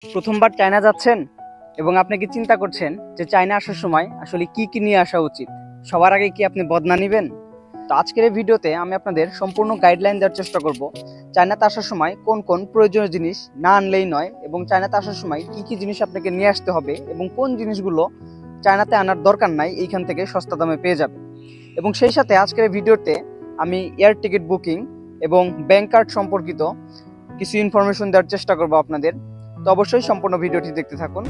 প্রথমবার চায়না যাচ্ছেন এবং আপনি কি চিন্তা করছেন যে চায়না আসার সময় আসলে কি কি নিয়ে আসা উচিত? সবার আগে কি আপনি বদনা নেবেন? তো আজকের এই ভিডিওতে আমি আপনাদের সম্পূর্ণ গাইডলাইন দেওয়ার চেষ্টা করব চায়নাতে আসার সময় কোন কোন প্রয়োজনীয় জিনিস না আনলেই নয়, এবং চায়নাতে আসার সময় কি কি জিনিস আপনাকে নিয়ে আসতে হবে এবং কোন জিনিসগুলো চায়নাতে আনার দরকার নাই, এইখান থেকে সস্তা দামে পেয়ে যাবে। এবং সেই সাথে আজকের এই ভিডিওতে আমি এয়ার টিকিট বুকিং এবং ব্যাংক কার্ড সম্পর্কিত কিছু ইনফরমেশন দেওয়ার চেষ্টা করব আপনাদের। তো অবশ্যই সম্পূর্ণ ভিডিওটি দেখতে থাকুন।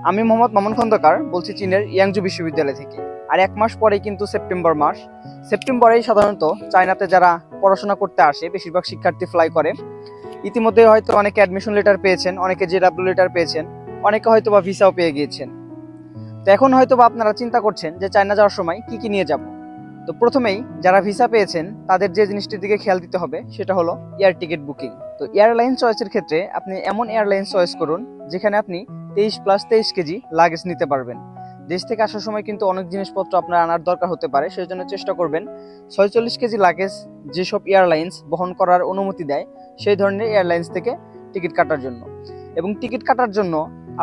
আমি মোহাম্মদ মামুন খন্দকার বলছি চীনের ইয়াংজু বিশ্ববিদ্যালয় থেকে। আর এক মাস পরেই কিন্তু সেপ্টেম্বর মাস। সেপ্টেম্বরেই সাধারণত চায়নাতে যারা পড়াশোনা করতে আসে বেশিরভাগ শিক্ষার্থী ফ্লাই করে। ইতিমধ্যে হয়তো অনেকে অ্যাডমিশন লেটার পেয়েছেন, অনেকে জেডাব্লিউ লেটার পেয়েছেন, অনেকে হয়তো বা ভিসাও পেয়ে গিয়েছেন। তো এখন হয়তো বা আপনারা চিন্তা করছেন যে চায়না যাওয়ার সময় কি কি নিয়ে যাব। তো প্রথমেই যারা ভিসা পেয়েছেন তাদের যে জিনিসটির দিকে খেয়াল দিতে হবে সেটা হলো এয়ার টিকিট বুকিং। তো এয়ারলাইন চয়েসের ক্ষেত্রে আপনি এমন এয়ারলাইন চয়েস করুন যেখানে আপনি 23+23 কেজি লাগেজ নিতে পারবেন। দেশ থেকে আসার সময় কিন্তু অনেক জিনিসপত্র আপনার আনার দরকার হতে পারে, সেই জন্য চেষ্টা করবেন 46 কেজি লাগেজ যেসব এয়ারলাইন্স বহন করার অনুমতি দেয় সেই ধরনের এয়ারলাইন্স থেকে টিকিট কাটার জন্য। এবং টিকিট কাটার জন্য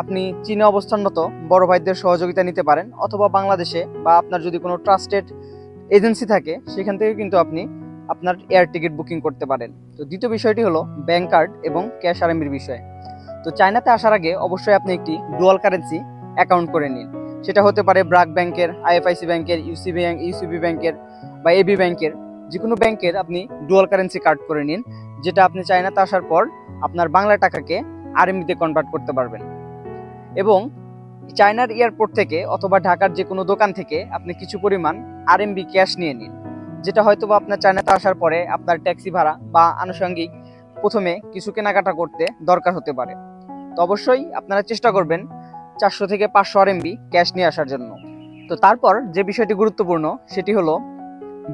আপনি চীনে অবস্থানরত বড় ভাইদের সহযোগিতা নিতে পারেন, অথবা বাংলাদেশে বা আপনার যদি কোনো ট্রাস্টেড এজেন্সি থাকে সেখান থেকে কিন্তু আপনি আপনার এয়ার টিকিট বুকিং করতে পারেন। তো দ্বিতীয় বিষয়টি হলো ব্যাংক কার্ড এবং ক্যাশ আরএমবির বিষয়। তো চায়নাতে আসার আগে অবশ্যই আপনি একটি ডুয়াল কারেন্সি অ্যাকাউন্ট করে নিন। সেটা হতে পারে ব্রাক ব্যাংকের, আইএফআইসি ব্যাংকের, ইউসিবি ব্যাংকের বা এবি ব্যাংকের, যে কোনো ব্যাংকের আপনি ডুয়াল কারেন্সি কার্ড করে নিন, যেটা আপনি চায়নাতে আসার পর আপনার বাংলা টাকাকে আরএমবিতে কনভার্ট করতে পারবেন। এবং চায়নার এয়ারপোর্ট থেকে অথবা ঢাকার যে কোনো দোকান থেকে আপনি কিছু পরিমাণ আরএমবি ক্যাশ নিয়ে নিন, যেটা হয়তো বা আপনার চায়নাতে আসার পরে আপনার ট্যাক্সি ভাড়া বা আনুষঙ্গিক প্রথমে কিছু কেনাকাটা করতে দরকার হতে পারে। তো অবশ্যই আপনারা চেষ্টা করবেন 400 থেকে 500 আরএমবি ক্যাশ নিয়ে আসার জন্য। তো তারপর যে বিষয়টি গুরুত্বপূর্ণ সেটি হলো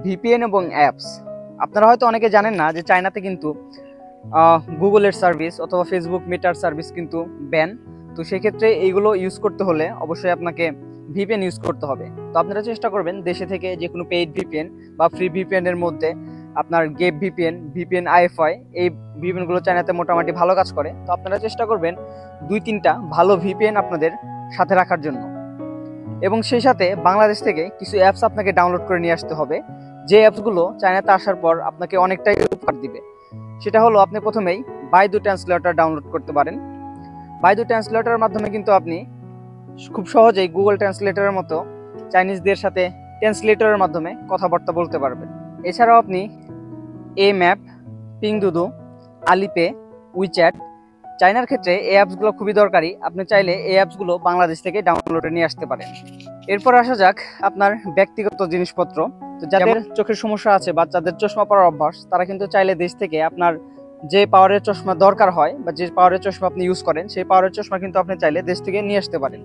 ভিপিএন এবং অ্যাপস। আপনারা হয়তো অনেকে জানেন না যে চায়নাতে কিন্তু গুগলের সার্ভিস অথবা ফেসবুক মেটার সার্ভিস কিন্তু ব্যান। তো সেক্ষেত্রে এইগুলো ইউজ করতে হলে অবশ্যই আপনাকে ভিপিএন ইউজ করতে হবে। তো আপনারা চেষ্টা করবেন দেশে থেকে যে কোনো পেইড ভিপিএন বা ফ্রি ভিপিএন এর মধ্যে আপনার গেপ ভিপিএন, ভিপিএন আইএফআই, এই ভিপিএনগুলো চায়নাতে মোটামুটি ভালো কাজ করে। তো আপনারা চেষ্টা করবেন 2-3টা ভালো ভিপিএন আপনাদের সাথে রাখার জন্য। এবং সেই সাথে বাংলাদেশ থেকে কিছু অ্যাপস আপনাকে ডাউনলোড করে নিয়ে আসতে হবে, যে অ্যাপসগুলো চায়নাতে আসার পর আপনাকে অনেকটাই উপকার দিবে। সেটা হলো আপনি প্রথমেই বাইদু ট্রান্সলেটর ডাউনলোড করতে পারেন। বাইদু ট্রান্সলেটরের মাধ্যমে কিন্তু আপনি খুব সহজেই গুগল ট্রান্সলেটরের মতো চাইনিজদের সাথে ট্রান্সলেটরের মাধ্যমে কথাবার্তা বলতে পারবেন। এছাড়াও আপনি এ ম্যাপ, পিংদুদু, আলিপে, উইচ্যাট, চায়নার ক্ষেত্রে এই অ্যাপসগুলো খুবই দরকারি। আপনি চাইলে এই অ্যাপসগুলো বাংলাদেশ থেকে ডাউনলোডে নিয়ে আসতে পারেন। এরপর আসা যাক আপনার ব্যক্তিগত জিনিসপত্র। তো যাদের চোখের সমস্যা আছে বা যাদের চশমা পরার অভ্যাস, তারা কিন্তু চাইলে দেশ থেকে আপনার যে পাওয়ারের চশমা দরকার হয় বা যে পাওয়ারের চশমা আপনি ইউজ করেন সেই পাওয়ারের চশমা কিন্তু আপনি চাইলে দেশ থেকে নিয়ে আসতে পারেন।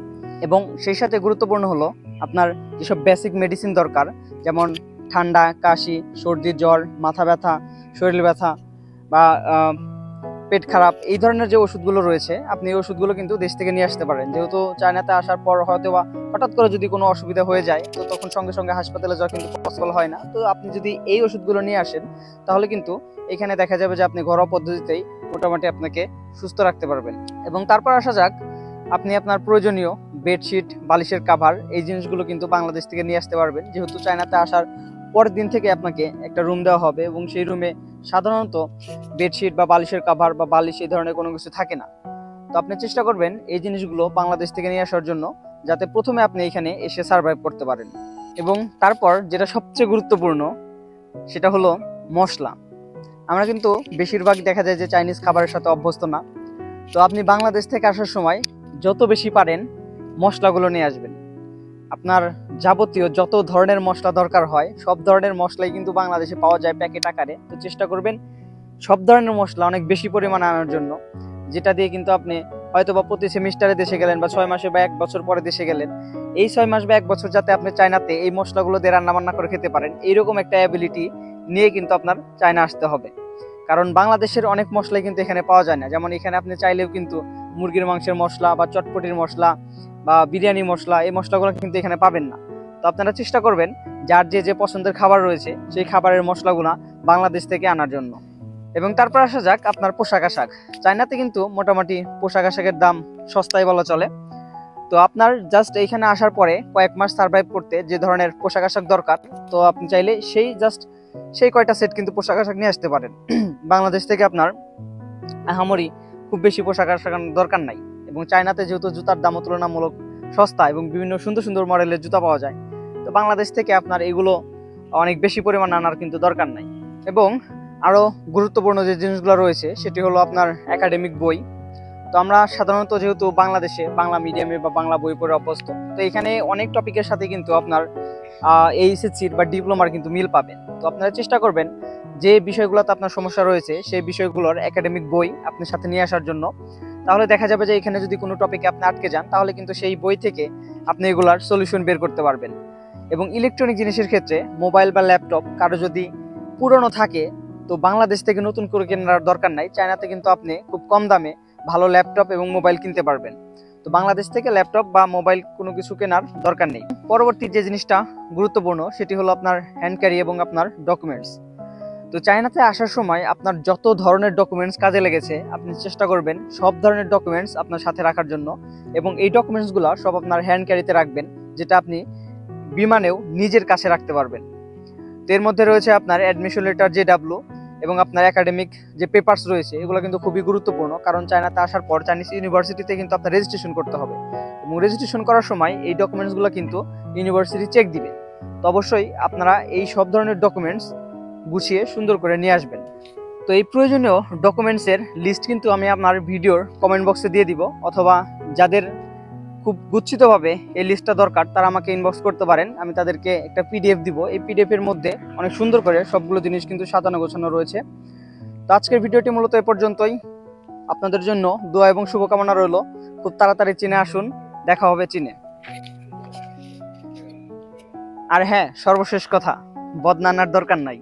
এবং সেই সাথে গুরুত্বপূর্ণ হলো আপনার যেসব বেসিক মেডিসিন দরকার, যেমন ঠান্ডা, কাশি, সর্দি, জ্বর, মাথা ব্যথা, শরীর ব্যথা বা পেট খারাপ, এই ধরনের যে ওষুধগুলো রয়েছে আপনি এই ওষুধগুলো কিন্তু দেশ থেকে নিয়ে আসতে পারেন। যেহেতু চায়নাতে আসার পর হয়তো বা হঠাৎ করে যদি কোনো অসুবিধা হয়ে যায় তো তখন সঙ্গে সঙ্গে হাসপাতালে যাওয়া কিন্তু পসিবল হয় না। তো আপনি যদি এই ওষুধগুলো নিয়ে আসেন তাহলে কিন্তু এখানে দেখা যাবে যে আপনি ঘরোয়া পদ্ধতিতেই মোটামুটি আপনাকে সুস্থ রাখতে পারবেন। এবং তারপর আসা যাক আপনি আপনার প্রয়োজনীয় বেডশিট, বালিশের কাভার, এই জিনিসগুলো কিন্তু বাংলাদেশ থেকে নিয়ে আসতে পারবেন। যেহেতু চায়নাতে আসার পরের দিন থেকে আপনাকে একটা রুম দেওয়া হবে এবং সেই রুমে সাধারণত বেডশিট বা বালিশের কাভার বা বালিশ এই ধরনের কোনো কিছু থাকে না। তো আপনি চেষ্টা করবেন এই জিনিসগুলো বাংলাদেশ থেকে নিয়ে আসার জন্য, যাতে প্রথমে আপনি এখানে এসে সার্ভাইভ করতে পারেন। এবং তারপর যেটা সবচেয়ে গুরুত্বপূর্ণ সেটা হলো মশলা। আমরা কিন্তু বেশিরভাগ দেখা যায় যে চাইনিজ খাবারের সাথে অভ্যস্ত না। তো আপনি বাংলাদেশ থেকে আসার সময় যত বেশি পারেন মশলাগুলো নিয়ে আসবেন। আপনার যাবতীয় যত ধরনের মশলা দরকার হয় সব ধরনের মশলাই কিন্তু বাংলাদেশে পাওয়া যায় প্যাকেট আকারে। তো চেষ্টা করবেন সব ধরনের মশলা অনেক বেশি পরিমাণে আনার জন্য, যেটা দিয়ে কিন্তু আপনি হয়তো বা প্রতি সেমিস্টারে দেশে গেলেন বা 6 মাসে বা 1 বছর পরে দেশে গেলেন, এই 6 মাস বা 1 বছর যাতে আপনি চায়নাতে এই মশলাগুলো দিয়ে রান্না বান্না করে খেতে পারেন, এইরকম একটা অ্যাবিলিটি নিয়ে কিন্তু আপনার চায়না আসতে হবে। কারণ বাংলাদেশের অনেক মশলাই কিন্তু এখানে পাওয়া যায় না। যেমন এখানে আপনি চাইলেও কিন্তু মুরগির মাংসের মশলা বা চটপটির মশলা বা বিরিয়ানি মশলা, এই মশলাগুলো কিন্তু এখানে পাবেন না। তো আপনারা চেষ্টা করবেন যার যে যে পছন্দের খাবার রয়েছে সেই খাবারের মশলাগুলো বাংলাদেশ থেকে আনার জন্য। এবং তারপর আসা যাক আপনার পোশাক আশাক। চায়নাতে কিন্তু মোটামুটি পোশাক আশাকের দাম সস্তায় বলা চলে। তো আপনার জাস্ট এইখানে আসার পরে কয়েক মাস সার্ভাইভ করতে যে ধরনের পোশাক আশাক দরকার, তো আপনি চাইলে সেই কয়টা সেট কিন্তু পোশাক আশাক নিয়ে আসতে পারেন। বাংলাদেশ থেকে আপনার আহামরি খুব বেশি পোশাক আশাক দরকার নাই। এবং চায়নাতে যেহেতু জুতার দামও তুলনামূলক সস্তা এবং বিভিন্ন সুন্দর সুন্দর মডেলের জুতা পাওয়া যায়, তো বাংলাদেশ থেকে আপনার এগুলো অনেক বেশি পরিমাণ আনার কিন্তু দরকার নাই। এবং আরও গুরুত্বপূর্ণ যে জিনিসগুলো রয়েছে সেটি হলো আপনার একাডেমিক বই। তো আমরা সাধারণত যেহেতু বাংলাদেশে বাংলা মিডিয়ামে বা বাংলা বই পড়ে অভ্যস্ত, তো এখানে অনেক টপিকের সাথে কিন্তু আপনার এইচএসসির বা ডিপ্লোমার কিন্তু মিল পাবেন। তো আপনারা চেষ্টা করবেন যে বিষয়গুলোতে আপনার সমস্যা রয়েছে সেই বিষয়গুলোর একাডেমিক বই আপনার সাথে নিয়ে আসার জন্য। তাহলে দেখা যাবে যে এখানে যদি কোনো টপিকে আপনি আটকে যান, তাহলে কিন্তু সেই বই থেকে আপনি এগুলার সলিউশন বের করতে পারবেন। এবং ইলেকট্রনিক জিনিসের ক্ষেত্রে মোবাইল বা ল্যাপটপ কারো যদি পুরনো থাকে, তো বাংলাদেশ থেকে নতুন করে কেনার দরকার নাই। চায়নাতে কিন্তু আপনি খুব কম দামে ভালো ল্যাপটপ এবং মোবাইল কিনতে পারবেন। তো বাংলাদেশ থেকে ল্যাপটপ বা মোবাইল কোনো কিছু কেনার দরকার নেই। পরবর্তী যে জিনিসটা গুরুত্বপূর্ণ সেটি হলো আপনার হ্যান্ড ক্যারি এবং আপনার ডকুমেন্টস। তো চায়নাতে আসার সময় আপনার যত ধরনের ডকুমেন্টস কাজে লেগেছে আপনি চেষ্টা করবেন সব ধরনের ডকুমেন্টস আপনার সাথে রাখার জন্য। এবং এই ডকুমেন্টসগুলো সব আপনার হ্যান্ড ক্যারিতে রাখবেন, যেটা আপনি বিমানেও নিজের কাছে রাখতে পারবেন। তো এর মধ্যে রয়েছে আপনার অ্যাডমিশন লেটার JW এবং আপনার একাডেমিক যে পেপারস রয়েছে, এগুলো কিন্তু খুবই গুরুত্বপূর্ণ। কারণ চায়নাতে আসার পর চাইনিজ ইউনিভার্সিটিতে কিন্তু আপনার রেজিস্ট্রেশন করতে হবে, এবং রেজিস্ট্রেশন করার সময় এই ডকুমেন্টসগুলো কিন্তু ইউনিভার্সিটি চেক দিবে। তো অবশ্যই আপনারা এই সব ধরনের ডকুমেন্টস গুছিয়ে সুন্দর করে নিয়ে আসবেন। তো এই প্রয়োজনীয় ডকুমেন্টসের লিস্ট কিন্তু আমি আপনার ভিডিওর কমেন্ট বক্সে দিয়ে দিব, অথবা যাদের খুব গুচ্ছিতভাবে এই লিস্টটা দরকার তারা আমাকে ইনবক্স করতে পারেন। আমি তাদেরকে একটা PDF দিব। এই PDF এর মধ্যে অনেক সুন্দর করে সবগুলো জিনিস কিন্তু সাজানো গোছানো রয়েছে। তো আজকের ভিডিওটি মূলত এ পর্যন্তই। আপনাদের জন্য দোয়া এবং শুভকামনা রইল। খুব তাড়াতাড়ি চীনে আসুন, দেখা হবে চীনে। আর হ্যাঁ, সর্বশেষ কথা, বদনানার দরকার নাই।